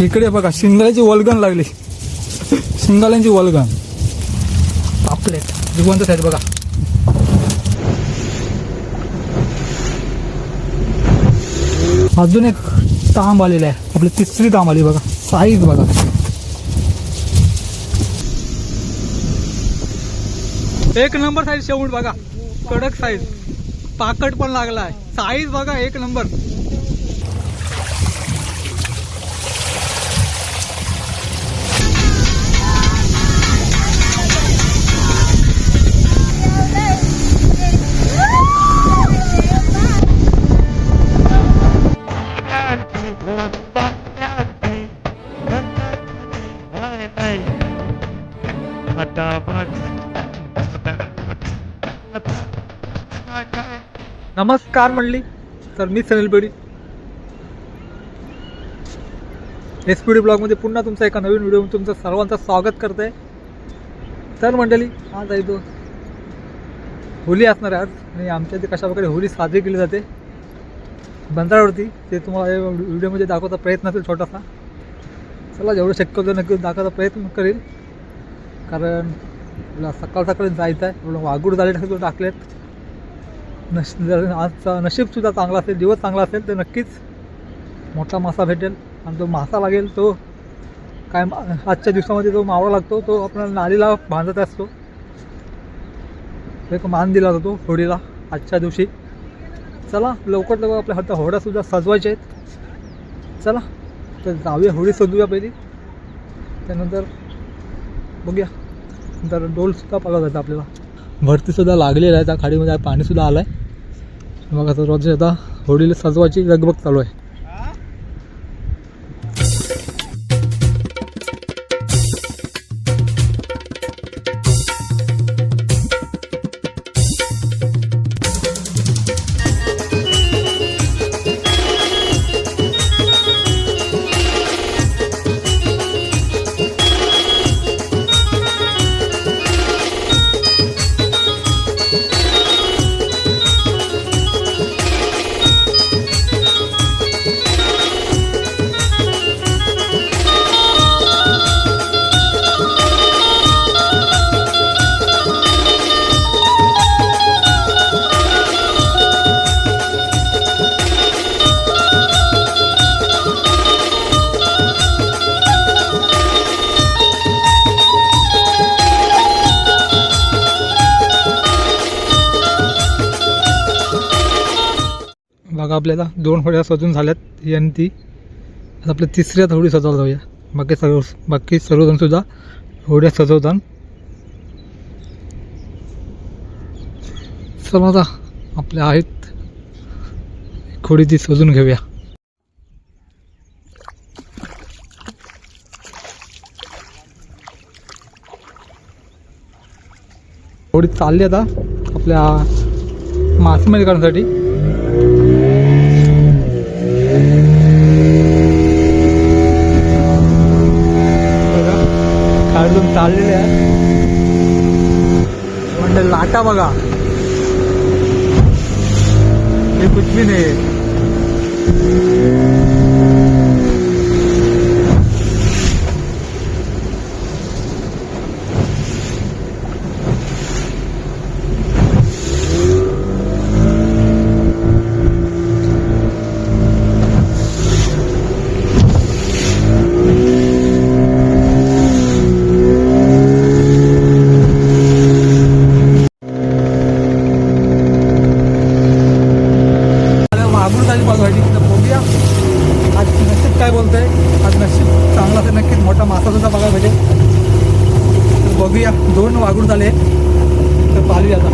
इकडे बघा शिंगाल्याची वल्गन लागली. शिंगाल्यांची वल्गन पापलेट जिवंत आहेत बघा. अजून एक तांब आलेला आहे. आपली तिसरी तांब आली बघा. साईज बघा. एक नंबर साईज शेवट बघा. कडक साईज. पाकट पण लागला आहे. साईज बघा एक नंबर. नमस्कार मंडळी. तर मी सनील पेडी SPD ब्लॉगमध्ये पुन्हा तुमचं एका नवीन व्हिडिओमध्ये तुमचं सर्वांचं स्वागत करत आहे. तर मंडळी आज आहे तो होली असणार आहे आज. आणि आमच्या इथे कशा प्रकारे होली साजरी केली जाते बंधाऱ्यावरती ते तुम्हाला या व्हिडिओमध्ये दाखवता प्रयत्न असेल छोटासा. चला जेवढं शक्य होतं नक्की दाखवायचा प्रयत्न करेल. कारण सकाळ सकाळी जायचं आहे. एवढं वागूड झाले टाकलेत. जर आजचा नशीबसुद्धा चांगला असेल, दिवस चांगला असेल तर नक्कीच मोठा मासा भेटेल. आणि तो मासा लागेल तो काय आजच्या दिवसामध्ये जो मावळा लागतो तो आपल्याला नालीला बांधत असतो. एक मान दिला जातो होडीला आजच्या दिवशी. चला लवकर लवकर आपल्या हातात होड्यासुद्धा सजवायचे आहेत. चला तर जाऊया होडी सजवूया पहिली. त्यानंतर बघूया. नंतर डोलसुद्धा पाला जायचं आपल्याला. भरतीसुद्धा लागलेला आहे. त्या खाडीमध्ये पाणीसुद्धा आलं आहे. मग आता रोज आता होडीला सजवायची लगबग चालू आहे. बघा आपल्याला 2 होड्या सजून झाल्यात. ही आणि ती. आता आपल्या तिसऱ्या होडी सजवत जाऊया. बाकी सर्वजणसुद्धा होड्या सजवतात. चला आता आपल्या आहेत होडी ती सजून घेऊया. होडी चालली आता आपल्या मासेमारी करण्यासाठी. खाडून चाललेले आहे म्हणजे लाटा बघा. हे कुछ भी नाही. बघूया आज नशीब काय बोलतंय. आज नशीब चांगला असेल नक्कीच मोठा मासा सुद्धा बघायला पाहिजे. तर बघूया. 2 वाघूड झाले तर पाहूया आता.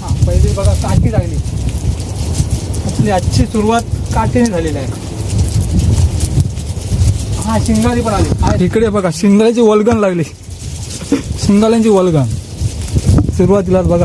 हां पहिली बघा काठी लागली. आपली आजची सुरुवात काठीने झालेली आहे. हां शिंगाली पण आली. इकडे बघा शिंगाल्याची वल्गन लागली. शिंगाल्यांची वल्गन सुरुवातीलाच बघा.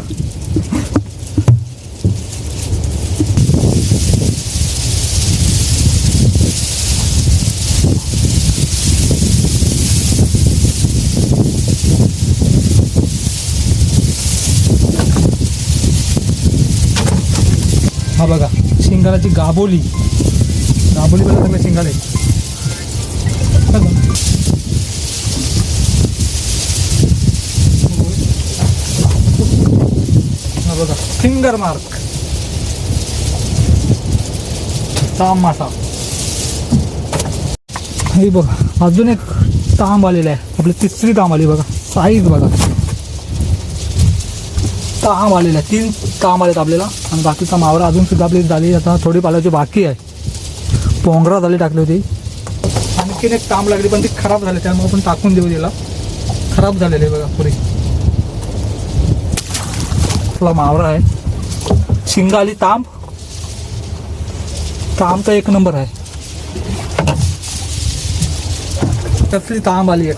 हा बघा शिंगालाची गाबोली. गाबोली बघा सगळे शिंगाले. फिंगर मार्क तांब मासा. हे बघा अजून एक तांब आलेला आहे. आपली तिसरी तांब आली बघा. साईज बघा तांब आलेला आहे. 3 तांब आलेत आपल्याला. आणि बाकीचा मावरा अजून सुद्धा आपली झाली. आता थोडी पालाची बाकी आहे. पोंगरा झाली टाकली होती. आणखीन एक तांब लागली पण ती खराब झाली त्यामुळे आपण टाकून देऊ तिला. खराब झालेली आहे बघा पुरी. आपला मावरा आहे. शिंगा आली तांब. तांब तर 1 नंबर आहे. कसली तांब आली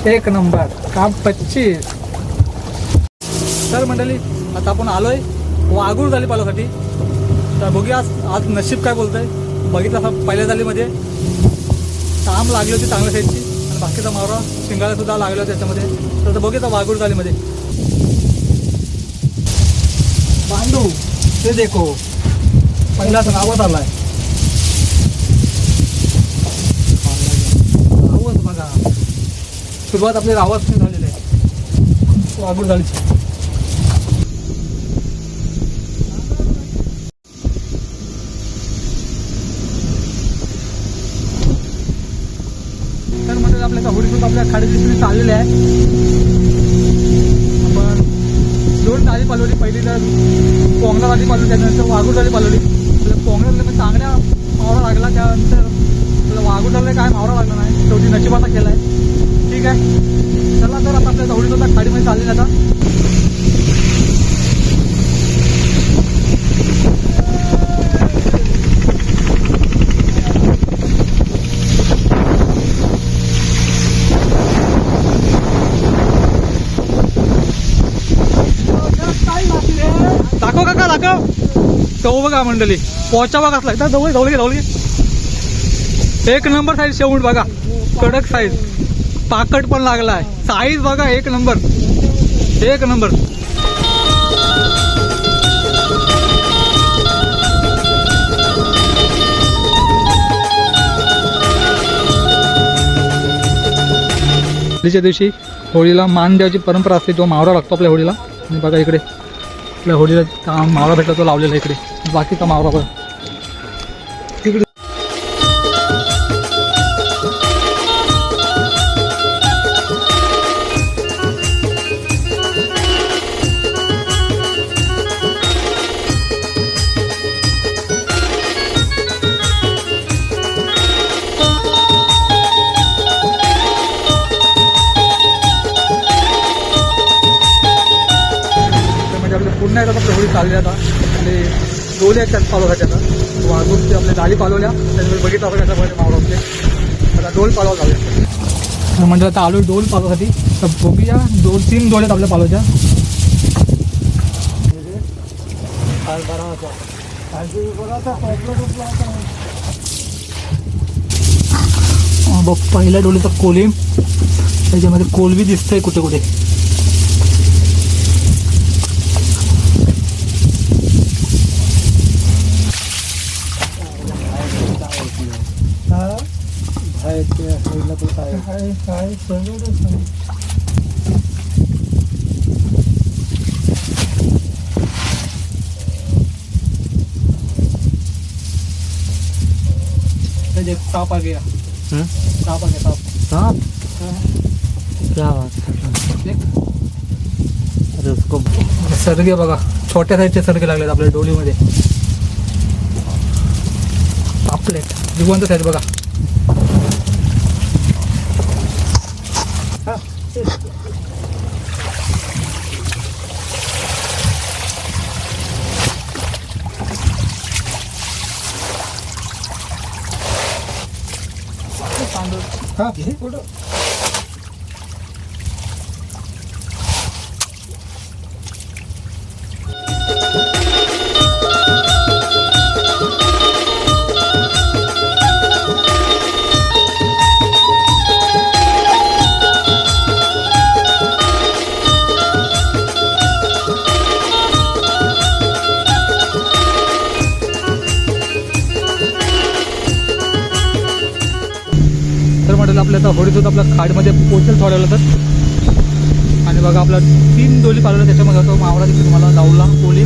1 नंबर. काम 25. तर मंडळी आता आपण आलोय वाघूर झाली पालासाठी. तर बघूया आज नशीब काय बोलतंय. बघितलं असं पहिल्या झालीमध्ये तांब लागली होती चांगल्या साईजची आणि बाकीचा मावरा शिंगाला सुद्धा लागला होता त्याच्यामध्ये. तर बघितलं वाघूर झालीमध्ये बांधू ते देखो पहिलाच नावच आलाय. रावस बघा सुरुवात आपली रावस झालेली आहे वाघूर झालीची. तर म्हणजे आपल्या होडीसुद्धा आपल्या खाडी दिशेने चाललेले आहे. आपण 2 ताजी पालवली. पहिली तर पोंगला ताजी पालवली त्यानंतर वाघूर झाली पालवली. आपल्या पोंगला चांगल्या मावरा लागला. त्यानंतर आपल्याला वाघूर झालेला काय मावरा लागला नाही. शेवटी नशिबाचा केला आहे. ठीक आहे चला तर आता आपल्या होडीसुद्धा खाडीमध्ये चाललेली आता. दाखव काका दाखव. तो बघा मंडळी पोचा बघा असला एकदा जवळ 1 नंबर साईज शेवट बघा. कडक साईज. पाकट पण लागलाय. साईज बघा 1 नंबर 1 नंबर. होळीच्या दिवशी होळीला मान द्यायची परंपरा असते. तो मावरा लागतो आपल्या होळीला. आणि बघा इकडे आपल्या होळीला मावरा भेटला तो लावलेला इकडे. बाकीचा मावरा बघा तिकडे. पुन्हा एकदा आपल्या होळी चालली आता. आपले डोले आहेत त्यात पालवायचे आता. वाघूरची आपल्या डाली पालवल्या त्याच्यावर बघितलं आपण कशामध्ये मावरा आपले. आता डोल पालवा जाऊया. म्हणजे आता आलो डोल पालवासाठी. तर बघूया 2-3 डोल आहेत आपल्या पालवाच्या. बघ पहिल्या डोलीचा कोलिम. त्याच्यामध्ये कोलबी दिसतंय कुठे कुठे. सांप आ गया. सांप आ गया. सांप क्या बात है. अरे उसको सरगे बघा छोट्या साईजचे सरगे लागलेत आपल्या डोलीमध्ये. पापलेट जिवंत साईज बघा. हा घे कुठं. आपल्या आता होळीसुद्धा आपल्या खाडीमध्ये पोचेल थोड्या वेळातच. आणि बघा आपला 3 डोली पाळवल्या त्याच्यामध्ये होतो मावळा देखील तुम्हाला लावला कोली